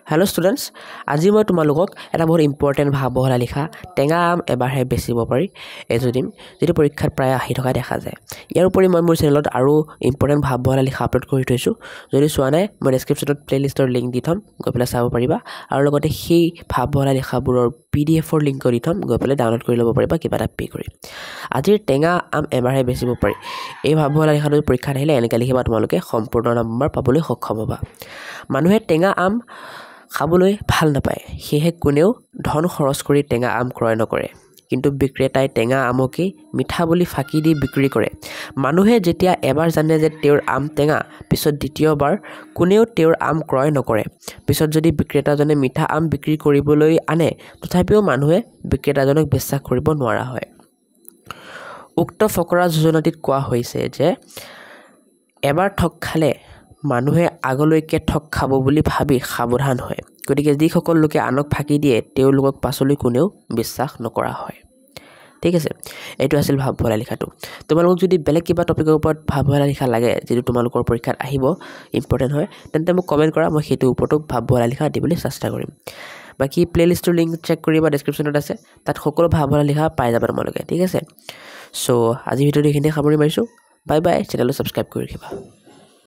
Hello students, আজি মই তোমালোকক এটা বহুত ইম্পৰ্টেন্ট ভাববহলা লিখা টেঙা আম এবাৰহে বেচিব পাৰি এটো দিম যেটো পৰীক্ষাত প্ৰায় আহি থকা দেখা যায়। ইয়াৰ উপৰি মই মোৰ চেনেলত আৰু ইম্পৰ্টেন্ট ভাববহলা লিখা আপলোড কৰি থৈছো। যদি চোৱা নাই মই ডেসক্ৰিপচনত প্লেলিষ্টৰ লিংক দি থম, গৈ পেলাই চাব পাৰিবা আৰু লগতে সেই ভাববহলা লিখাবোৰৰ PDF ৰ লিংক দি থম, গৈ পেলাই ডাউনলোড কৰি ল'ব পাৰিবা কিবা এটা পে কৰি। আজিৰ টেঙা আম এবাৰহে বেচিব পাৰি এই ভাববহলা লিখাটো পৰীক্ষাত আহিলে এনেকৈ লিখিবা, তোমালোকে সম্পূৰ্ণ নম্বৰ পাবলৈ সক্ষম হ'বা। মানুহে টেঙা আম খাবলৈ ভাল নাপায়, সেয়ে কোনেও ধন খৰচ কৰি টেঙা আম ক্ৰয় নকৰে, কিন্তু বিক্ৰেতাই টেঙা আমকে মিঠা বুলি ফাঁকি দি বিক্ৰী কৰে। মানুহে যেতিয়া এবাৰ জানে যে তেওঁৰ আম টেঙা, পিছত দ্বিতীয়বাৰ কোনেও তেওঁৰ আম ক্ৰয় নকৰে। পিছত যদি বিক্ৰেতাজনে মিঠা আম বিক্ৰী কৰিবলৈ আনে, তথাপিও মানুহে বিক্ৰেতাজনক বিশ্বাস কৰিব নোৱাৰা হয়। উক্ত ফকৰা যোজনাটিত কোৱা হৈছে যে এবাৰ ঠগ খালে মানুহে আগলৈকে ঠগ খাব বুলি ভাবি সাৱধান হয়, গতিকে যিসকল লোকে আনক ফাঁকি দিয়ে তেওঁলোকক পাছলৈ কোনেও বিশ্বাস নকৰা হয়। ঠিক আছে, এইটো আছিল ভাববহলা লিখাটো। তোমালোকক যদি বেলেগ কিবা টপিকৰ ওপৰত ভাববহলা লিখা লাগে যিটো তোমালোকৰ পৰীক্ষাত আহিব ইম্পৰ্টেন্ট হয়, তেন্তে মোক কমেন্ট কৰা, মই সেইটো ওপৰতো ভাববহলা লিখা দিবলৈ চেষ্টা কৰিম। বাকি প্লেলিষ্টৰ লিংক চেক কৰিবা, ডেসক্ৰিপচনত আছে, তাত সকলো ভাববহলা লিখা পাই যাবা তোমালোকে। ঠিক আছে, সো আজি ভিডিঅ'টো এইখিনিতে সামৰি মাৰিছো। বাই বাই, চেনেলটো সাবস্ক্ৰাইব কৰি ৰাখিবা।